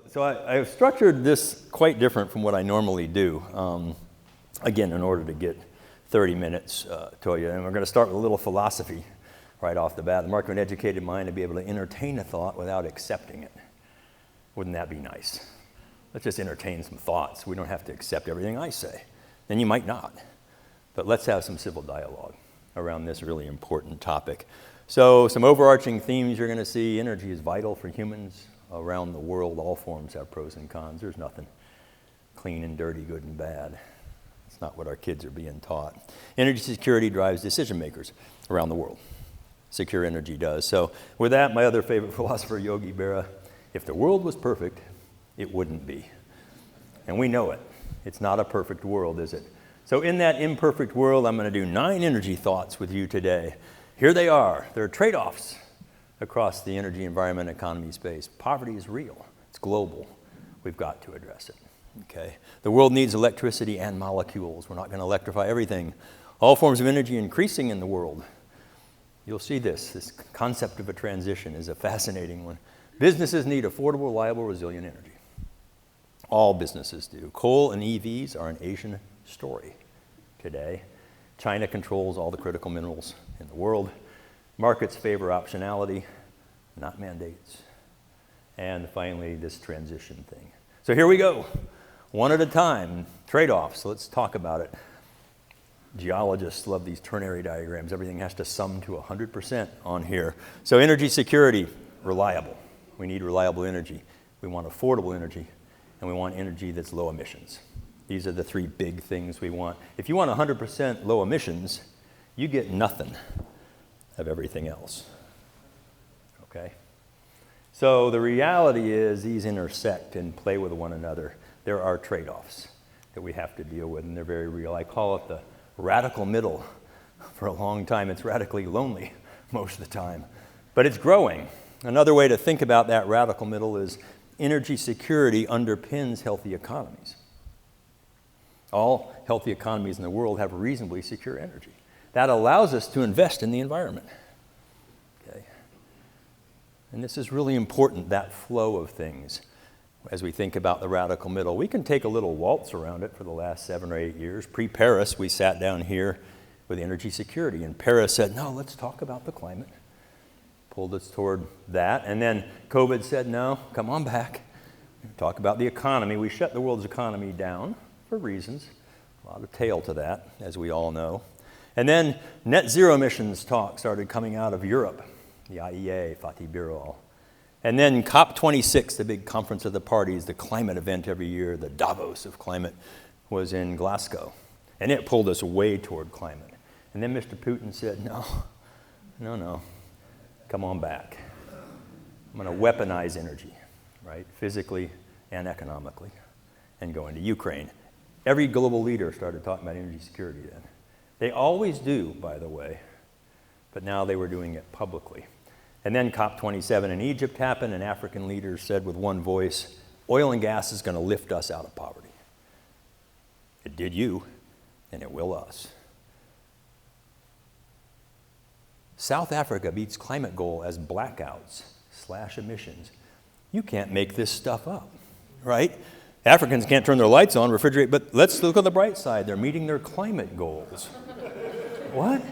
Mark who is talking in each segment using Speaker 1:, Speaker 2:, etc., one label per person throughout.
Speaker 1: So I've structured this quite different from what I normally do, again, in order to get 30 minutes to you. And we're going to start with a little philosophy right off the bat. The mark of an educated mind to be able to entertain a thought without accepting it. Wouldn't that be nice? Let's just entertain some thoughts. We don't have to accept everything I say. And you might not. But let's have some civil dialogue around this really important topic. So some overarching themes you're going to see. Energy is vital for humans around the world. All forms have pros and cons. There's nothing clean and dirty, good and bad. It's not what our kids are being taught. Energy security drives decision makers around the world. Secure energy does. So with that, my other favorite philosopher, Yogi Berra, if the world was perfect, it wouldn't be. And we know it. It's not a perfect world, is it? So in that imperfect world, I'm going to do 9 energy thoughts with you today. Here they are. There are trade-offs across the energy, environment, economy space. Poverty is real. It's global. We've got to address it. Okay. The world needs electricity and molecules. We're not going to electrify everything. All forms of energy increasing in the world. You'll see this concept of a transition is a fascinating one. Businesses need affordable, reliable, resilient energy. All businesses do. Coal and EVs are an Asian story today. China controls all the critical minerals in the world. Markets favor optionality, not mandates. And finally, this transition thing. So here we go. One at a time, trade-offs. Let's talk about it. Geologists love these ternary diagrams. Everything has to sum to 100% on here. So energy security, reliable. We need reliable energy. We want affordable energy, and we want energy that's low emissions. These are the 3 big things we want. If you want 100% low emissions, you get nothing of everything else. Okay? So the reality is these intersect and play with one another. There are trade-offs that we have to deal with, and they're very real. I call it the radical middle. For a long time, it's radically lonely most of the time, but it's growing. Another way to think about that radical middle is energy security underpins healthy economies. All healthy economies in the world have reasonably secure energy. That allows us to invest in the environment. Okay? And this is really important, that flow of things. As we think about the radical middle, we can take a little waltz around it for the last 7 or 8 years. Pre-Paris, we sat down here with energy security, and Paris said, no, let's talk about the climate. Pulled us toward that, and then COVID said, no, come on back. Talk about the economy. We shut the world's economy down for reasons. A lot of tail to that, as we all know. And then net zero emissions talk started coming out of Europe, the IEA, Fatih Birol. And then COP26, the big conference of the parties, the climate event every year, the Davos of climate, was in Glasgow. And it pulled us way toward climate. And then Mr. Putin said, no, come on back. I'm going to weaponize energy, right, physically and economically, and go into Ukraine. Every global leader started talking about energy security then. They always do, by the way, but now they were doing it publicly. And then COP27 in Egypt happened, and African leaders said with one voice, oil and gas is going to lift us out of poverty. It did you, and it will us. South Africa beats climate goal as blackouts / emissions. You can't make this stuff up, right? Africans can't turn their lights on, refrigerate, but let's look on the bright side. They're meeting their climate goals. What?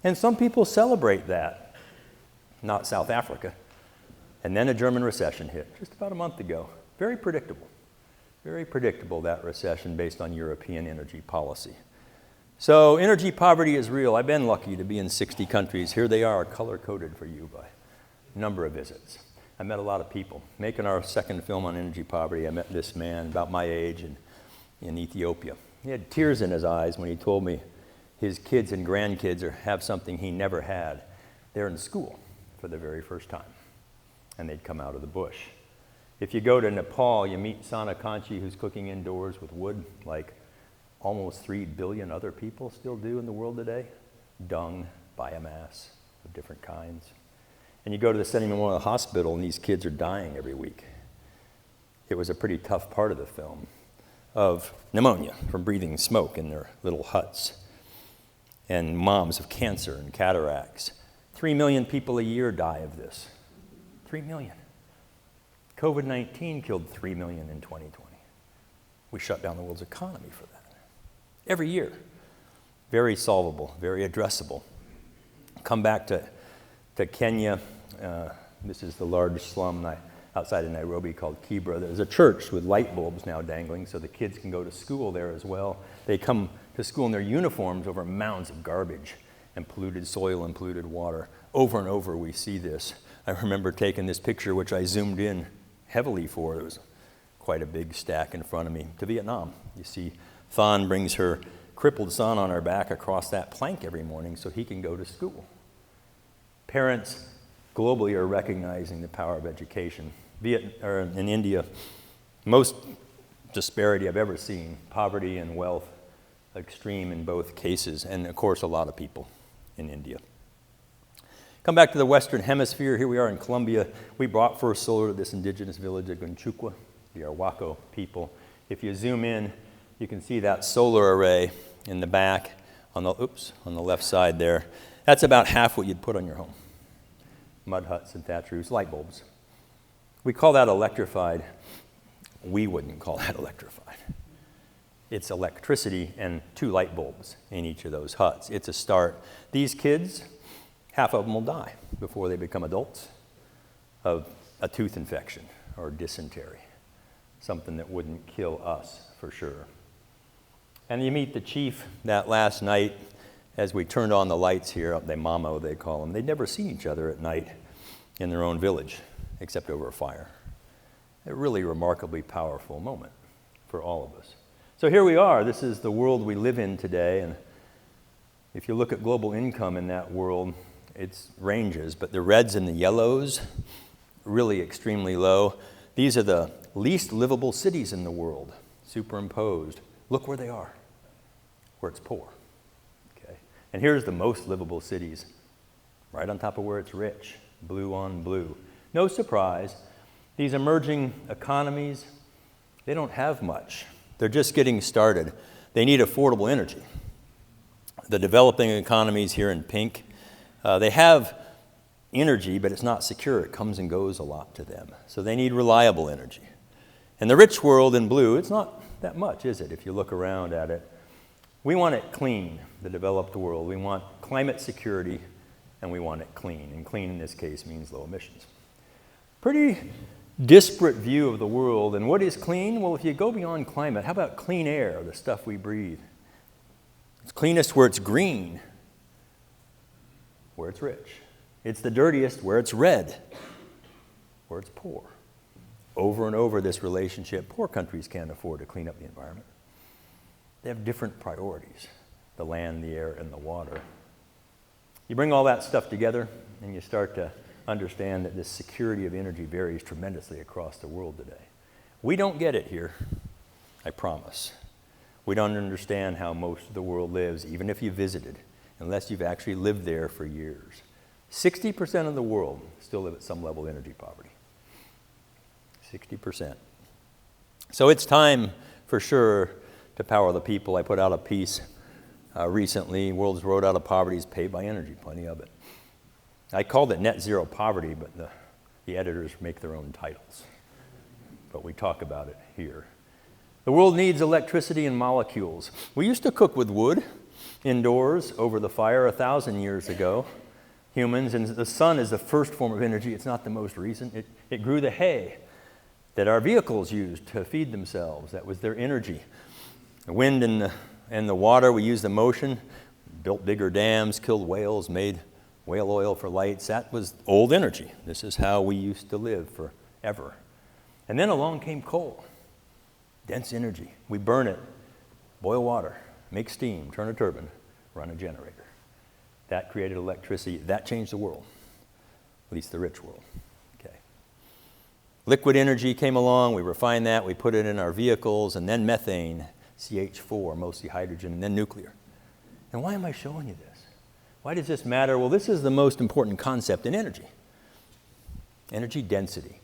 Speaker 1: And some people celebrate that, not South Africa. And then a German recession hit just about a month ago. Very predictable, that recession based on European energy policy. So energy poverty is real. I've been lucky to be in 60 countries. Here they are, color-coded for you by a number of visits. I met a lot of people. Making our second film on energy poverty, I met this man about my age in Ethiopia. He had tears in his eyes when he told me his kids and grandkids have something he never had. They're in school for the very first time, and they'd come out of the bush. If you go to Nepal, you meet Sana Kanchi, who's cooking indoors with wood, like almost 3 billion other people still do in the world today. Dung, biomass of different kinds. And you go to the Seti Memorial Hospital, and these kids are dying every week. It was a pretty tough part of the film, of pneumonia from breathing smoke in their little huts, and moms of cancer and cataracts. 3 million people a year die of this. 3 million. COVID-19 killed 3 million in 2020. We shut down the world's economy for that. Every year. Very solvable, very addressable. Come back to Kenya. This is the large slum outside of Nairobi called Kibra. There's a church with light bulbs now dangling so the kids can go to school there as well. They come to school in their uniforms over mounds of garbage and polluted soil and polluted water. Over and over we see this. I remember taking this picture, which I zoomed in heavily for. It was quite a big stack in front of me, to Vietnam. You see Thon brings her crippled son on her back across that plank every morning so he can go to school. Parents globally are recognizing the power of education. In India, most disparity I've ever seen, poverty and wealth, extreme in both cases, and of course a lot of people in India. Come back to the Western Hemisphere. Here we are in Colombia. We brought first solar to this indigenous village of Gunchukwa, the Arhuaco people. If you zoom in, you can see that solar array in the back on the left side there. That's about half what you'd put on your home. Mud huts and thatch roofs, light bulbs. We call that electrified. We wouldn't call that electrified. It's electricity and 2 light bulbs in each of those huts. It's a start. These kids, half of them will die before they become adults of a tooth infection or dysentery, something that wouldn't kill us for sure. And you meet the chief that last night as we turned on the lights here, the mamo they call them. They'd never seen each other at night in their own village, except over a fire. A really remarkably powerful moment for all of us. So here we are. This is the world we live in today. And if you look at global income in that world, it ranges, but the reds and the yellows, really extremely low. These are the least livable cities in the world, superimposed. Look where they are, where it's poor. Okay. And here's the most livable cities, right on top of where it's rich, blue on blue. No surprise, these emerging economies, they don't have much. They're just getting started. They need affordable energy. The developing economies here in pink, they have energy, but it's not secure. It comes and goes a lot to them. So they need reliable energy. And the rich world in blue, it's not that much, is it, if you look around at it? We want it clean, the developed world. We want climate security, and we want it clean. And clean in this case means low emissions. Pretty disparate view of the world. And what is clean? Well, if you go beyond climate, how about clean air, the stuff we breathe? It's cleanest where it's green, where it's rich. It's the dirtiest where it's red, where it's poor. Over and over this relationship, poor countries can't afford to clean up the environment. They have different priorities, the land, the air, and the water. You bring all that stuff together and you start to understand that this security of energy varies tremendously across the world today. We don't get it here, I promise. We don't understand how most of the world lives, even if you visited, unless you've actually lived there for years. 60% of the world still live at some level of energy poverty. 60%. So it's time, for sure, to power the people. I put out a piece recently, World's Road Out of Poverty is paved by energy, plenty of it. I called it Net Zero Poverty, but the editors make their own titles. But we talk about it here. The world needs electricity and molecules. We used to cook with wood indoors over the fire 1,000 years ago, humans, and the sun is the first form of energy. It's not the most recent. It grew the hay that our vehicles used to feed themselves. That was their energy. The wind and the water, we used the motion, built bigger dams, killed whales, made whale oil for lights. That was old energy. This is how we used to live forever. And then along came coal, dense energy. We burn it, boil water, make steam, turn a turbine, run a generator. That created electricity. That changed the world, at least the rich world. Okay. Liquid energy came along. We refined that. We put it in our vehicles, and then methane, CH4, mostly hydrogen, and then nuclear. And why am I showing you this? Why does this matter? Well, this is the most important concept in energy. Energy density.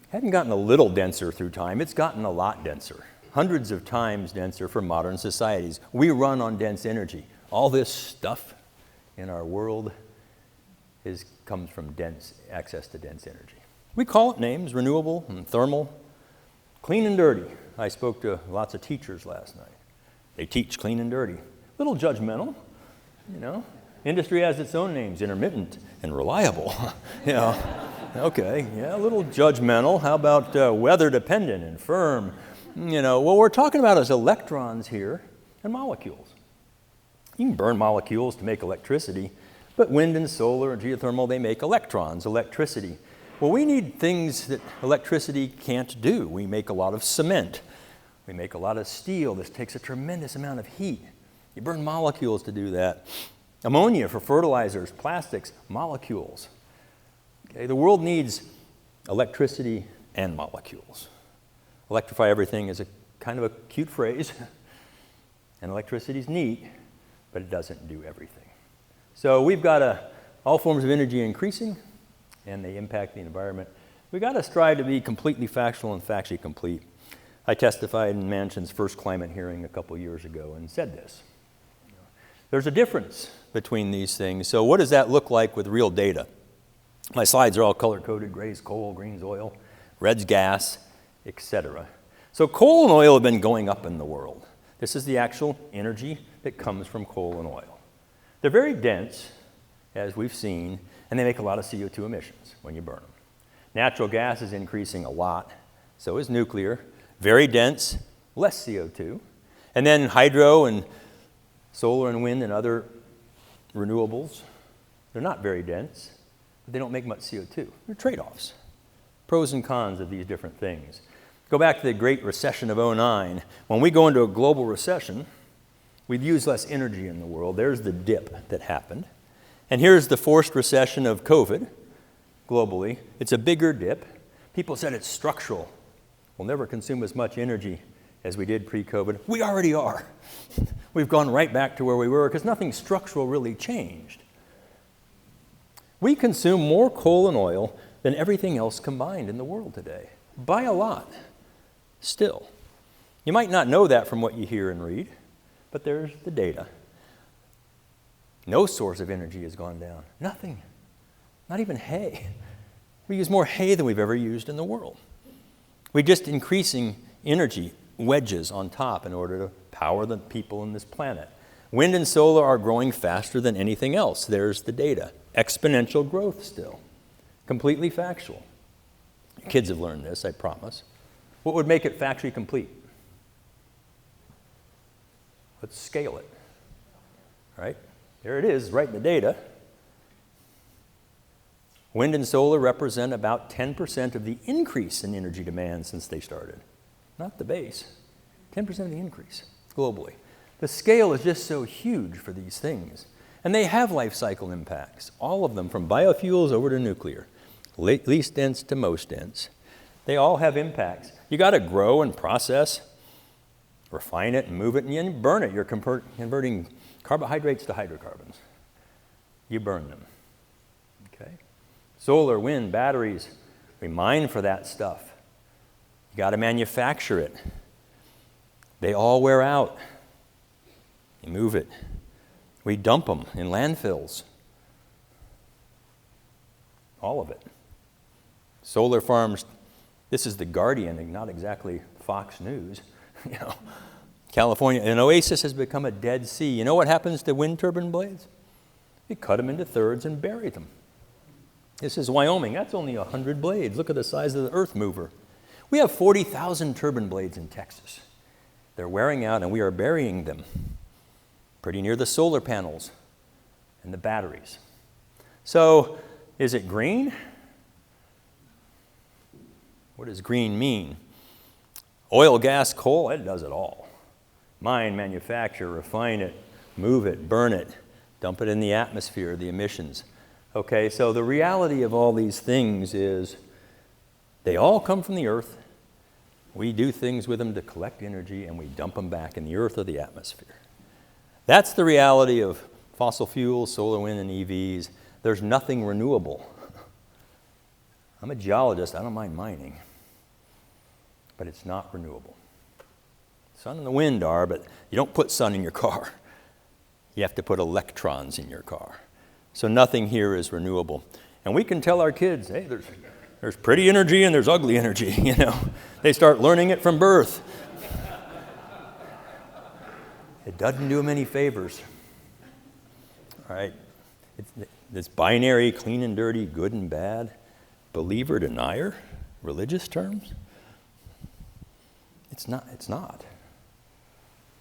Speaker 1: It hadn't gotten a little denser through time. It's gotten a lot denser. Hundreds of times denser for modern societies. We run on dense energy. All this stuff in our world comes from access to dense energy. We call it names, renewable and thermal. Clean and dirty. I spoke to lots of teachers last night. They teach clean and dirty. A little judgmental, you know. Industry has its own names, intermittent and reliable. You know, okay, yeah, a little judgmental. How about weather dependent and firm? You know, what we're talking about is electrons here and molecules. You can burn molecules to make electricity, but wind and solar and geothermal, they make electrons, electricity. Well, we need things that electricity can't do. We make a lot of cement. We make a lot of steel. This takes a tremendous amount of heat. You burn molecules to do that. Ammonia for fertilizers, plastics, molecules. Okay, the world needs electricity and molecules. Electrify everything is a kind of a cute phrase, and electricity is neat, but it doesn't do everything. So we've got all forms of energy increasing, and they impact the environment. We've got to strive to be completely factual and factually complete. I testified in Manchin's first climate hearing a couple years ago and said this. There's a difference between these things. So what does that look like with real data? My slides are all color-coded. Gray's coal, green's oil, red's gas, etc. So coal and oil have been going up in the world. This is the actual energy that comes from coal and oil. They're very dense, as we've seen, and they make a lot of CO2 emissions when you burn them. Natural gas is increasing a lot. So is nuclear. Very dense, less CO2. And then hydro and solar and wind and other renewables, they're not very dense, but they don't make much CO2. They're trade-offs, pros and cons of these different things. Go back to the Great Recession of '09. When we go into a global recession, we've used less energy in the world. There's the dip that happened. And here's the forced recession of COVID globally. It's a bigger dip. People said it's structural. We'll never consume as much energy as we did pre-COVID. We already are. We've gone right back to where we were because nothing structural really changed. We consume more coal and oil than everything else combined in the world today, by a lot, still. You might not know that from what you hear and read, but there's the data. No source of energy has gone down. Nothing. Not even hay. We use more hay than we've ever used in the world. We're just increasing energy wedges on top in order to power the people on this planet. Wind and solar are growing faster than anything else. There's the data. Exponential growth still. Completely factual. Kids have learned this, I promise. What would make it factually complete? Let's scale it. Right? There it is, right in the data. Wind and solar represent about 10% of the increase in energy demand since they started. Not the base. 10% of the increase globally. The scale is just so huge for these things. And they have life cycle impacts, all of them, from biofuels over to nuclear, least dense to most dense. They all have impacts. You got to grow and process, refine it and move it, and then burn it. You're converting carbohydrates to hydrocarbons. You burn them. Okay? Solar, wind, batteries, we mine for that stuff. You got to manufacture it. They all wear out. You move it. We dump them in landfills. All of it. Solar farms, this is the Guardian and not exactly Fox News. You know, California, an oasis has become a dead sea. You know what happens to wind turbine blades? You cut them into thirds and bury them. This is Wyoming. That's only 100 blades. Look at the size of the earth mover. We have 40,000 turbine blades in Texas. They're wearing out and we are burying them pretty near the solar panels and the batteries. So, is it green? What does green mean? Oil, gas, coal, it does it all. Mine, manufacture, refine it, move it, burn it, dump it in the atmosphere, the emissions. Okay, so the reality of all these things is they all come from the earth. We do things with them to collect energy and we dump them back in the earth or the atmosphere. That's the reality of fossil fuels, solar, wind, and EVs. There's nothing renewable. I'm a geologist, I don't mind mining, but it's not renewable. Sun and the wind are, but you don't put sun in your car. You have to put electrons in your car. So nothing here is renewable. And we can tell our kids, hey, There's pretty energy and there's ugly energy, you know. They start learning it from birth. It doesn't do them any favors. All right? It's binary, clean and dirty, good and bad, believer, denier, religious terms. It's not.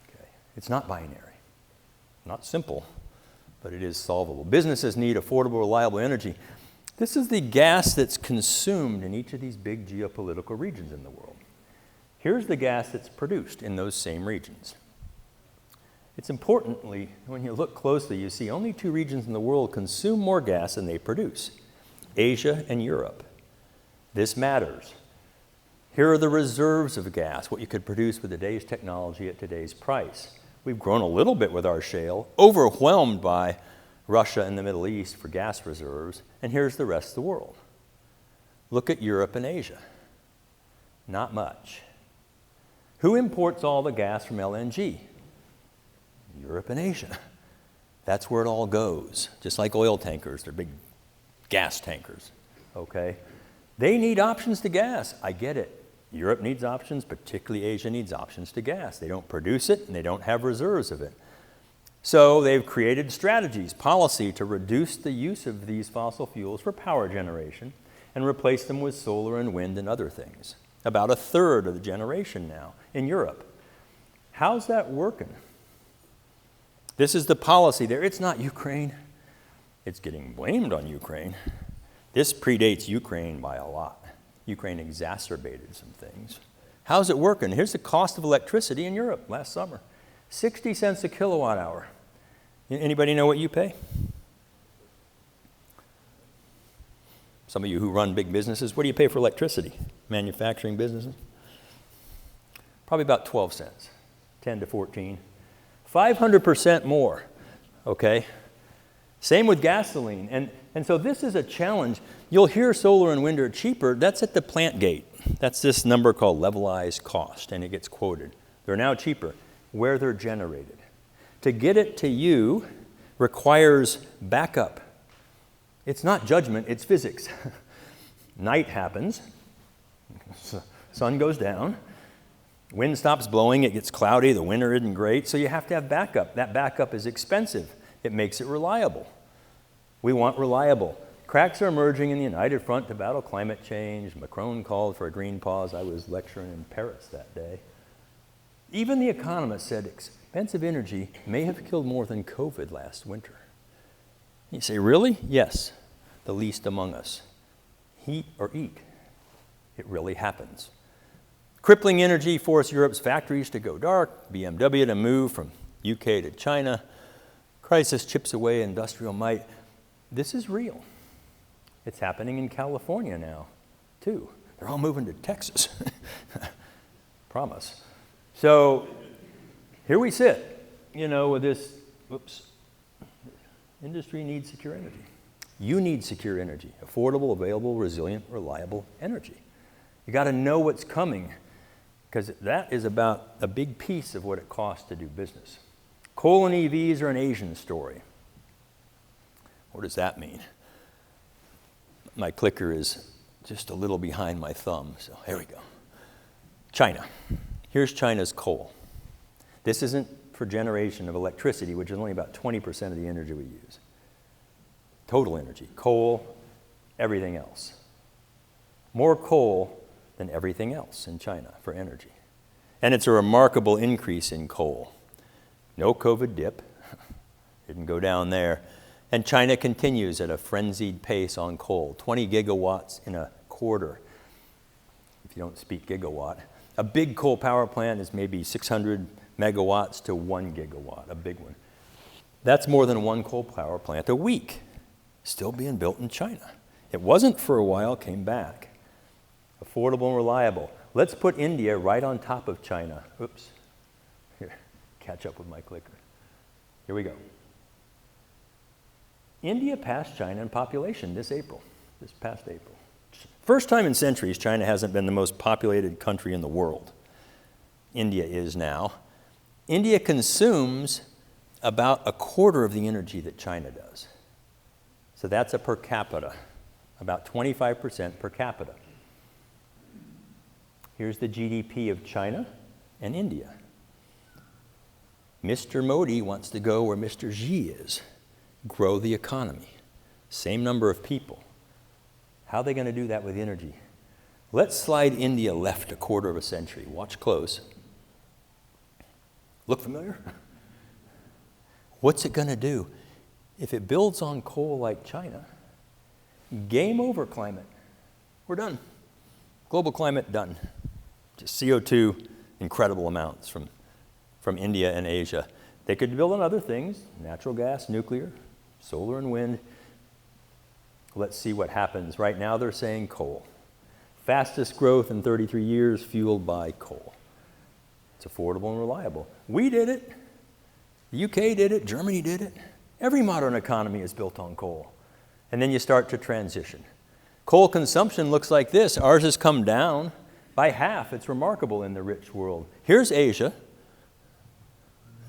Speaker 1: Okay. It's not binary. Not simple, but it is solvable. Businesses need affordable, reliable energy. This is the gas that's consumed in each of these big geopolitical regions in the world. Here's the gas that's produced in those same regions. It's importantly, when you look closely, you see only 2 regions in the world consume more gas than they produce: Asia and Europe. This matters. Here are the reserves of gas, what you could produce with today's technology at today's price. We've grown a little bit with our shale, overwhelmed by Russia and the Middle East for gas reserves, and here's the rest of the world. Look at Europe and Asia. Not much. Who imports all the gas from LNG? Europe and Asia. That's where it all goes. Just like oil tankers, they're big gas tankers, okay? They need options to gas. I get it. Europe needs options, particularly Asia needs options to gas. They don't produce it and they don't have reserves of it. So they've created strategies, policy to reduce the use of these fossil fuels for power generation and replace them with solar and wind and other things. About 1/3 of the generation now in Europe. How's that working? This is the policy there. It's not Ukraine. It's getting blamed on Ukraine. This predates Ukraine by a lot. Ukraine exacerbated some things. How's it working? Here's the cost of electricity in Europe last summer. 60 cents a kilowatt hour. Anybody know what you pay? Some of you who run big businesses, what do you pay for electricity? Manufacturing businesses? Probably about 12 cents, 10 to 14. 500% more, okay? Same with gasoline. And so this is a challenge. You'll hear solar and wind are cheaper. That's at the plant gate. That's this number called levelized cost, and it gets quoted. They're now cheaper where they're generated. To get it to you requires backup. It's not judgment, it's physics. Night happens, sun goes down, wind stops blowing, it gets cloudy, the winter isn't great, so you have to have backup. That backup is expensive. It makes it reliable. We want reliable. Cracks are emerging in the United Front to battle climate change. Macron called for a green pause. I was lecturing in Paris that day. Even The Economist said expensive energy may have killed more than COVID last winter. You say, really? Yes, the least among us. Heat or eat. It really happens. Crippling energy forced Europe's factories to go dark, BMW to move from UK to China. Crisis chips away industrial might. This is real. It's happening in California now, too. They're all moving to Texas. Promise. So here we sit, with this, industry needs secure energy. You need secure energy, affordable, available, resilient, reliable energy. You got to know what's coming, because that is about a big piece of what it costs to do business. Coal and EVs are an Asian story. What does that mean? My clicker is just a little behind my thumb, so here we go. China. Here's China's coal. This isn't for generation of electricity, which is only about 20% of the energy we use. Total energy, coal, everything else. More coal than everything else in China for energy. And it's a remarkable increase in coal. No COVID dip, didn't go down there. And China continues at a frenzied pace on coal, 20 gigawatts in a quarter, if you don't speak gigawatt. A big coal power plant is maybe 600 megawatts to 1 gigawatt, a big one. That's more than one coal power plant a week, still being built in China. It wasn't for a while, came back. Affordable and reliable. Let's put India right on top of China. Oops. Here, catch up with my clicker. Here we go. India passed China in population this past April. First time in centuries, China hasn't been the most populated country in the world. India is now. India consumes about a quarter of the energy that China does. So that's a per capita about 25% per capita. Here's the GDP of China and India. Mr. Modi wants to go where Mr. Xi is, grow the economy. Same number of people. How are they going to do that with energy? Let's slide India left a quarter of a century. Watch close. Look familiar? What's it going to do? If it builds on coal like China, game over climate. We're done. Global climate, done. Just CO2, incredible amounts from India and Asia. They could build on other things, natural gas, nuclear, solar and wind. Let's see what happens. Right now they're saying coal. Fastest growth in 33 years fueled by coal. It's affordable and reliable. We did it. The UK did it. Germany did it. Every modern economy is built on coal. And then you start to transition. Coal consumption looks like this. Ours has come down by half. It's remarkable in the rich world. Here's Asia.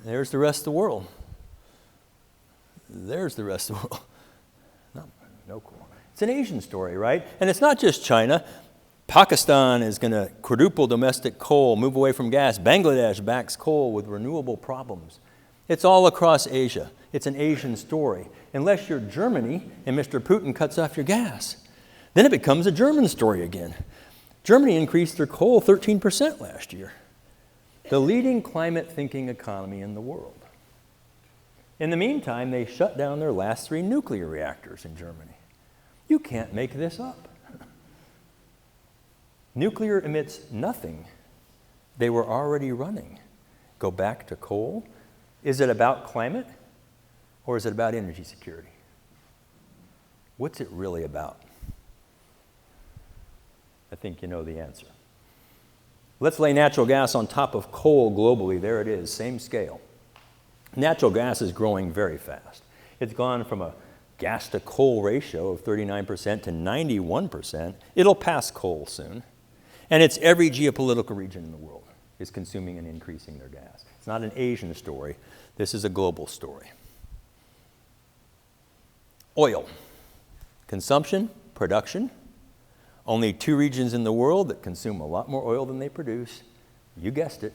Speaker 1: There's the rest of the world. There's the rest of the world. No coal. It's an Asian story, right? And it's not just China. Pakistan is going to quadruple domestic coal, move away from gas. Bangladesh backs coal with renewable problems. It's all across Asia. It's an Asian story. Unless you're Germany and Mr. Putin cuts off your gas. Then it becomes a German story again. Germany increased their coal 13% last year. The leading climate-thinking economy in the world. In the meantime, they shut down their last 3 nuclear reactors in Germany. You can't make this up. Nuclear emits nothing. They were already running. Go back to coal. Is it about climate or is it about energy security? What's it really about? I think you know the answer. Let's lay natural gas on top of coal globally. There it is, same scale. Natural gas is growing very fast. It's gone from a gas to coal ratio of 39% to 91%. It'll pass coal soon. And it's every geopolitical region in the world is consuming and increasing their gas. It's not an Asian story. This is a global story. Oil. Consumption, production. Only 2 regions in the world that consume a lot more oil than they produce. You guessed it,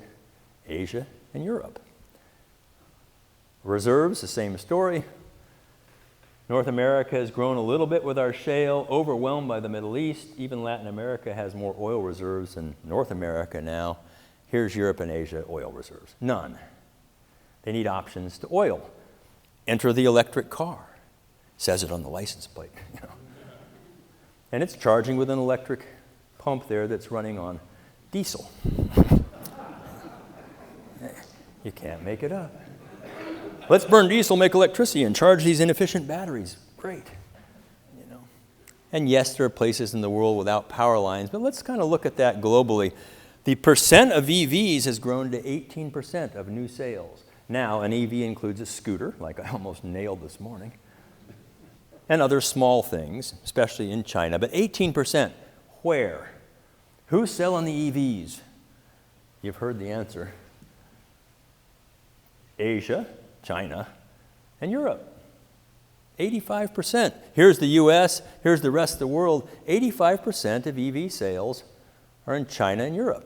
Speaker 1: Asia and Europe. Reserves, the same story. North America has grown a little bit with our shale, overwhelmed by the Middle East. Even Latin America has more oil reserves than North America now. Here's Europe and Asia oil reserves. None. They need options to oil. Enter the electric car. Says it on the license plate. You know. And it's charging with an electric pump there that's running on diesel. You can't make it up. Let's burn diesel, make electricity, and charge these inefficient batteries. Great. You know. And yes, there are places in the world without power lines, but let's kind of look at that globally. The percent of EVs has grown to 18% of new sales. Now, an EV includes a scooter, like I almost nailed this morning, and other small things, especially in China. But 18%, where? Who's selling the EVs? You've heard the answer. Asia, China, and Europe. 85%. Here's the US, here's the rest of the world. 85% of EV sales are in China and Europe.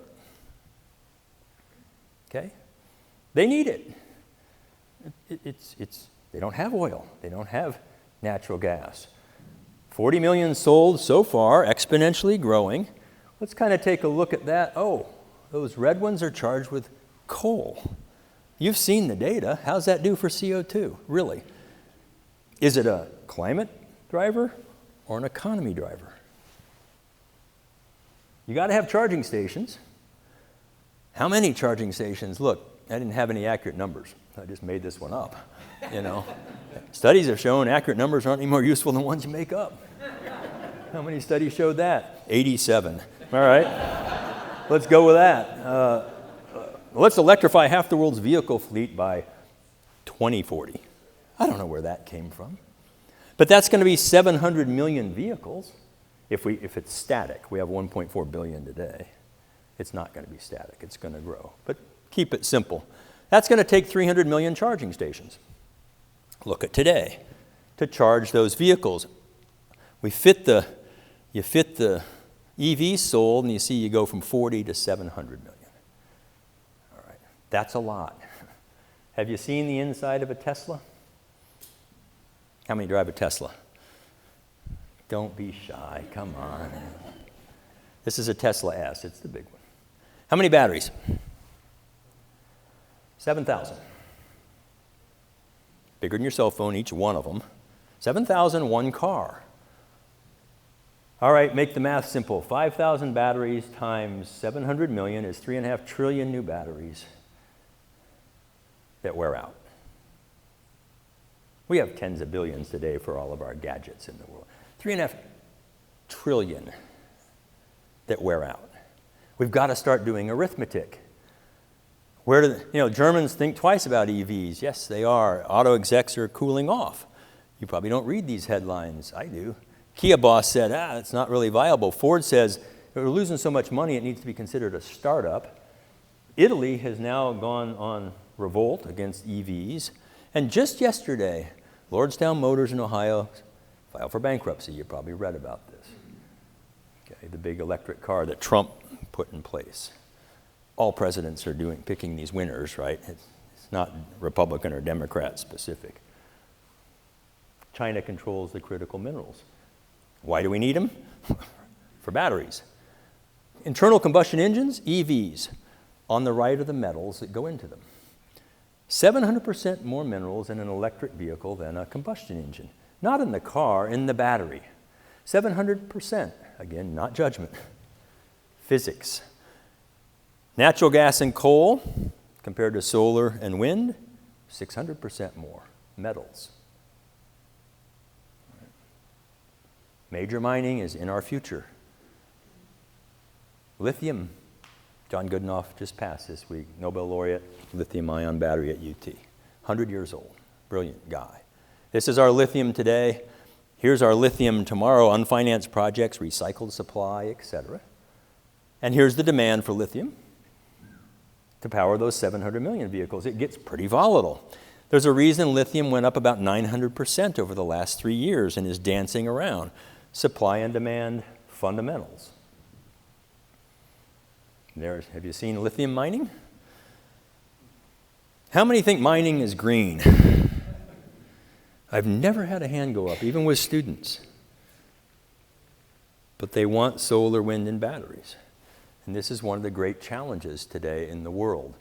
Speaker 1: Okay? They need it. They don't have oil. They don't have natural gas. 40 million sold so far, exponentially growing. Let's kind of take a look at that. Oh, those red ones are charged with coal. You've seen the data. How's that do for CO2, really? Is it a climate driver or an economy driver? You got to have charging stations. How many charging stations? Look, I didn't have any accurate numbers. I just made this one up, you know. Studies have shown accurate numbers aren't any more useful than ones you make up. How many studies showed that? 87. All right. Let's go with that. Let's electrify half the world's vehicle fleet by 2040. I don't know where that came from. But that's going to be 700 million vehicles if it's static. We have 1.4 billion today. It's not going to be static. It's going to grow. But keep it simple. That's going to take 300 million charging stations. Look at today to charge those vehicles. We fit the You fit the EVs sold, and you see you go from 40 to 700 million. All right, that's a lot. Have you seen the inside of a Tesla? How many drive a Tesla? Don't be shy, come on. This is a Tesla S, it's the big one. How many batteries? 7,000. Bigger than your cell phone, each one of them. 7,000, one car. All right, make the math simple. 5,000 batteries times 700 million is 3.5 trillion new batteries that wear out. We have tens of billions today for all of our gadgets in the world. 3.5 trillion that wear out. We've got to start doing arithmetic. Where do Germans think twice about EVs? Yes, they are. Auto execs are cooling off. You probably don't read these headlines. I do. Kia boss said, it's not really viable. Ford says, we're losing so much money, it needs to be considered a startup. Italy has now gone on revolt against EVs. And just yesterday, Lordstown Motors in Ohio filed for bankruptcy. You probably read about this. Okay, the big electric car that Trump put in place. All presidents are picking these winners, right? It's not Republican or Democrat specific. China controls the critical minerals. Why do we need them? For batteries. Internal combustion engines, EVs. On the right are the metals that go into them. 700% more minerals in an electric vehicle than a combustion engine. Not in the car, in the battery. 700%. Again, not judgment. Physics. Natural gas and coal, compared to solar and wind, 600% more metals. Major mining is in our future. Lithium. John Goodenough just passed this week, Nobel laureate, lithium-ion battery at UT. 100 years old, brilliant guy. This is our lithium today. Here's our lithium tomorrow, unfinanced projects, recycled supply, etc. And here's the demand for lithium to power those 700 million vehicles. It gets pretty volatile. There's a reason lithium went up about 900% over the last 3 years and is dancing around. Supply and demand fundamentals. Have you seen lithium mining? How many think mining is green? I've never had a hand go up, even with students. But they want solar, wind, and batteries. And this is one of the great challenges today in the world.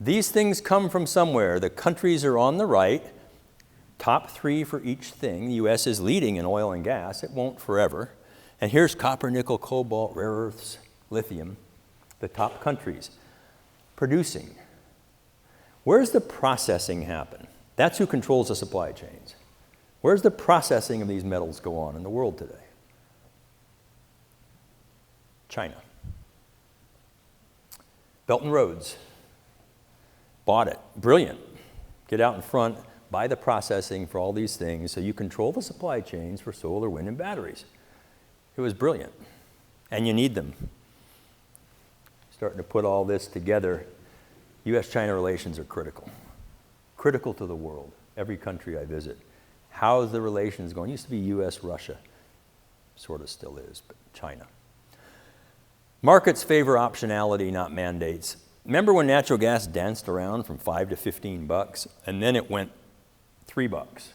Speaker 1: These things come from somewhere. The countries are on the right, top 3 for each thing. The U.S. is leading in oil and gas. It won't forever. And here's copper, nickel, cobalt, rare earths, lithium, the top countries producing. Where's the processing happen? That's who controls the supply chains. Where's the processing of these metals go on in the world today? China. Belt and Roads. Bought it. Brilliant. Get out in front, buy the processing for all these things so you control the supply chains for solar, wind, and batteries. It was brilliant. And you need them. Starting to put all this together, U.S.-China relations are critical. Critical to the world, every country I visit. How is the relations going? It used to be U.S.-Russia. Sort of still is, but China. Markets favor optionality, not mandates. Remember when natural gas danced around from $5 to $15, and then it went $3,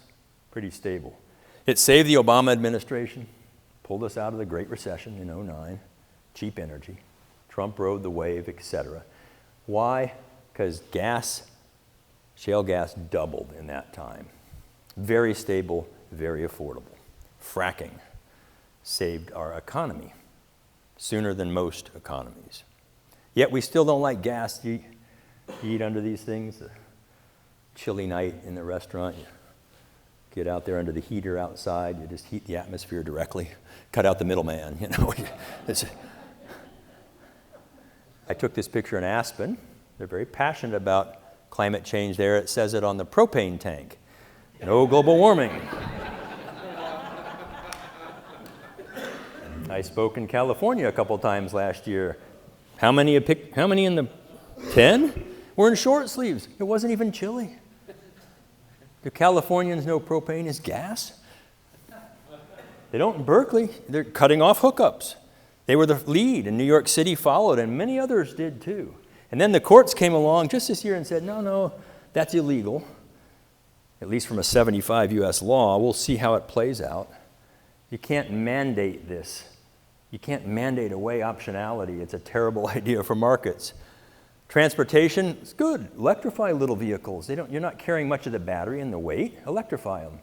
Speaker 1: pretty stable. It saved the Obama administration, pulled us out of the Great Recession in 2009, cheap energy. Trump rode the wave, etc. Why? Because shale gas doubled in that time. Very stable, very affordable. Fracking saved our economy sooner than most economies. Yet we still don't like gas. You eat under these things, a chilly night in the restaurant, you get out there under the heater outside, you just heat the atmosphere directly, cut out the middleman, I took this picture in Aspen. They're very passionate about climate change there. It says it on the propane tank. No global warming. I spoke in California a couple times last year. How many in the 10? We're in short sleeves. It wasn't even chilly. Do Californians know propane is gas? They don't in Berkeley. They're cutting off hookups. They were the lead, and New York City followed, and many others did too. And then the courts came along just this year and said, no, that's illegal, at least from a 75 U.S. law. We'll see how it plays out. You can't mandate this. You can't mandate away optionality. It's a terrible idea for markets. Transportation is good. Electrify little vehicles. You're not carrying much of the battery and the weight. Electrify them.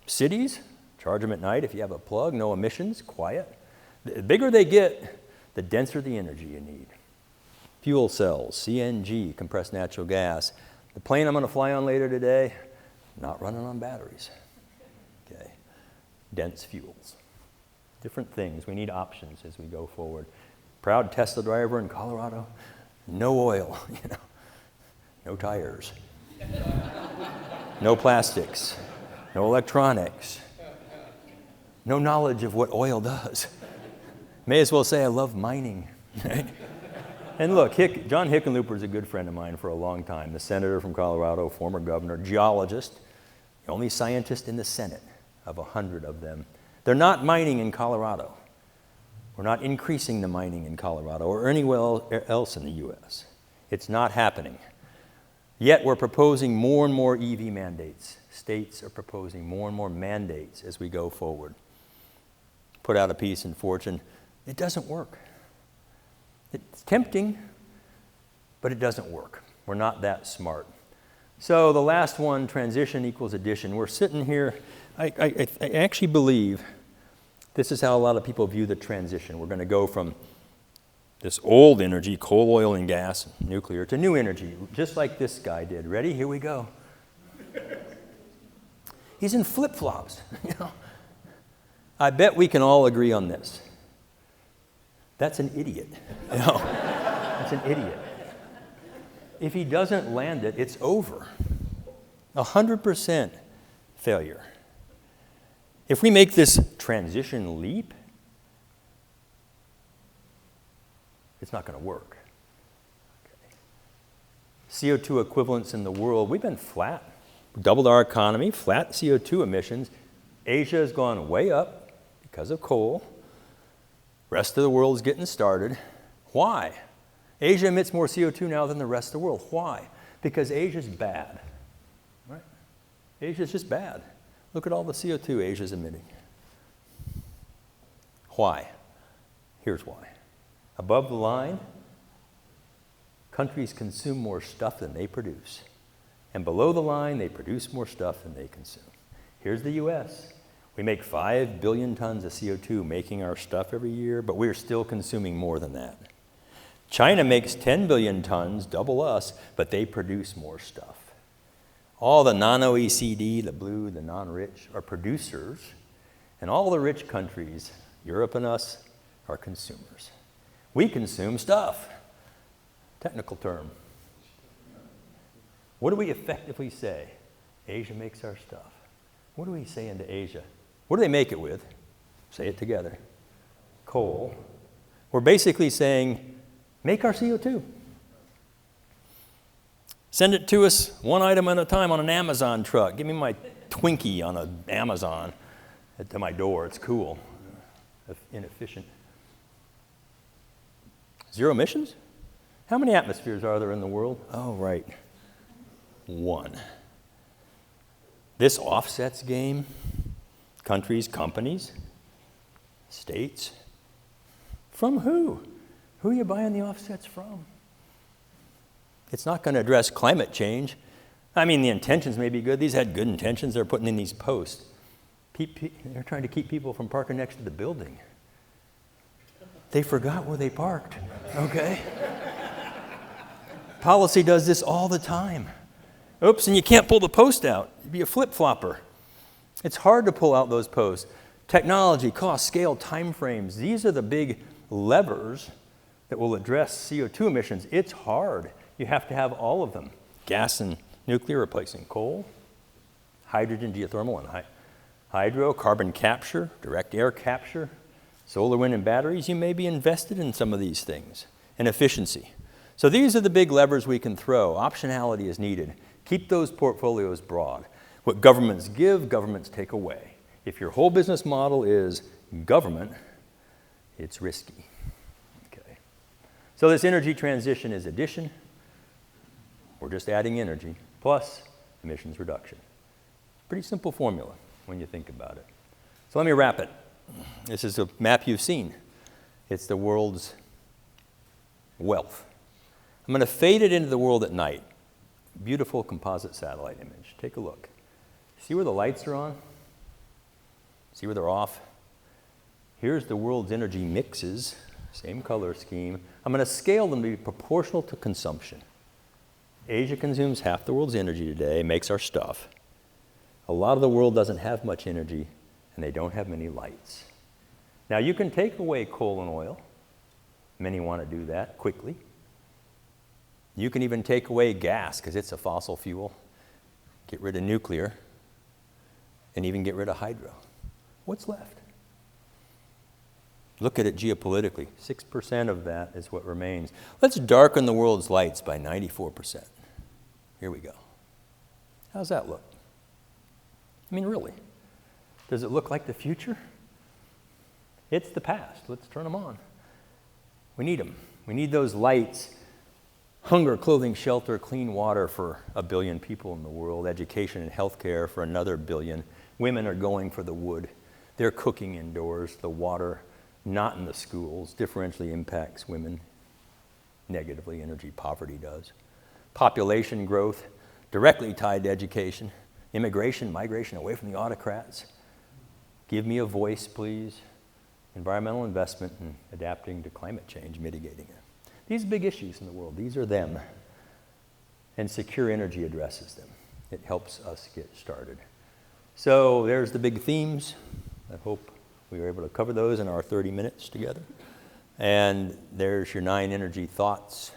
Speaker 1: Cities, charge them at night if you have a plug. No emissions, quiet. The bigger they get, the denser the energy you need. Fuel cells, CNG, compressed natural gas. The plane I'm going to fly on later today, not running on batteries. Okay. Dense fuels. Different things. We need options as we go forward. Proud Tesla driver in Colorado. No oil, no tires, no plastics, no electronics, no knowledge of what oil does. May as well say I love mining. And look, John Hickenlooper is a good friend of mine for a long time, the senator from Colorado, former governor, geologist, the only scientist in the Senate of 100 of them. They're not mining in Colorado. We're not increasing the mining in Colorado or anywhere else in the U.S. It's not happening. Yet we're proposing more and more EV mandates. States are proposing more and more mandates as we go forward. Put out a piece in Fortune. It doesn't work. It's tempting, but it doesn't work. We're not that smart. So the last one, transition equals addition. We're sitting here. I actually believe this is how a lot of people view the transition. We're going to go from this old energy, coal, oil, and gas, nuclear, to new energy, just like this guy did. Ready? Here we go. He's in flip-flops. I bet we can all agree on this. That's an idiot. That's an idiot. If he doesn't land it, it's over. 100% failure. If we make this transition leap, it's not going to work. Okay. CO2 equivalents in the world, we've been flat. Doubled our economy, flat CO2 emissions. Asia has gone way up because of coal. Rest of the world is getting started. Why? Asia emits more CO2 now than the rest of the world. Why? Because Asia's bad. Right? Asia's just bad. Look at all the CO2 Asia's emitting. Why? Here's why. Above the line, countries consume more stuff than they produce. And below the line, they produce more stuff than they consume. Here's the US. We make 5 billion tons of CO2 making our stuff every year, but we're still consuming more than that. China makes 10 billion tons, double us, but they produce more stuff. All the non-OECD, the blue, the non-rich, are producers, and all the rich countries, Europe and us, are consumers. We consume stuff. Technical term. What do we effectively say? Asia makes our stuff. What do we say into Asia? What do they make it with? Say it together. Coal. We're basically saying, make our CO2. Send it to us one item at a time on an Amazon truck. Give me my Twinkie on an Amazon to my door. It's cool. Inefficient. Zero emissions? How many atmospheres are there in the world? Oh, right. 1. This offsets game, countries, companies, states, from who? Who are you buying the offsets from? It's not going to address climate change. I mean, the intentions may be good. These had good intentions. They're putting in these posts. They're trying to keep people from parking next to the building. They forgot where they parked, okay? Policy does this all the time. Oops, and you can't pull the post out. You'd be a flip-flopper. It's hard to pull out those posts. Technology, cost, scale, time frames, these are the big levers that will address CO2 emissions. It's hard. You have to have all of them. Gas and nuclear replacing coal, hydrogen, geothermal, and hydro, carbon capture, direct air capture, solar, wind, and batteries. You may be invested in some of these things. And efficiency. So these are the big levers we can throw. Optionality is needed. Keep those portfolios broad. What governments give, governments take away. If your whole business model is government, it's risky. Okay. So this energy transition is addition. We're just adding energy plus emissions reduction. Pretty simple formula when you think about it. So let me wrap it. This is a map you've seen. It's the world's wealth. I'm going to fade it into the world at night. Beautiful composite satellite image. Take a look. See where the lights are on? See where they're off? Here's the world's energy mixes, same color scheme. I'm going to scale them to be proportional to consumption. Asia consumes half the world's energy today, makes our stuff. A lot of the world doesn't have much energy, and they don't have many lights. Now, you can take away coal and oil. Many want to do that quickly. You can even take away gas, because it's a fossil fuel. Get rid of nuclear, and even get rid of hydro. What's left? Look at it geopolitically. 6% of that is what remains. Let's darken the world's lights by 94%. Here we go. How's that look? I mean, really? Does it look like the future? It's the past. Let's turn them on. We need them. We need those lights. Hunger, clothing, shelter, clean water for 1 billion people in the world. Education and healthcare for another 1 billion. Women are going for the wood. They're cooking indoors. The water, not in the schools, differentially impacts women negatively. Energy poverty does. Population growth, directly tied to education. Immigration, migration away from the autocrats. Give me a voice, please. Environmental investment and adapting to climate change, mitigating it. These big issues in the world, these are them. And secure energy addresses them. It helps us get started. So there's the big themes. I hope we were able to cover those in our 30 minutes together. And there's your 9 energy thoughts.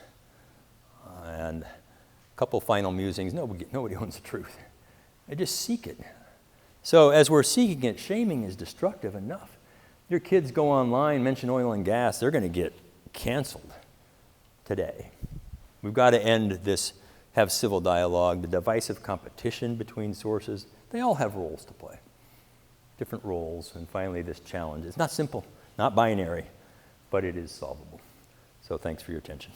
Speaker 1: And a couple final musings. Nobody owns the truth. I just seek it. So as we're seeking it, shaming is destructive enough. Your kids go online, mention oil and gas, they're going to get canceled today. We've got to end this, have civil dialogue, the divisive competition between sources. They all have roles to play, different roles. And finally, this challenge. It's not simple, not binary, but it is solvable. So thanks for your attention.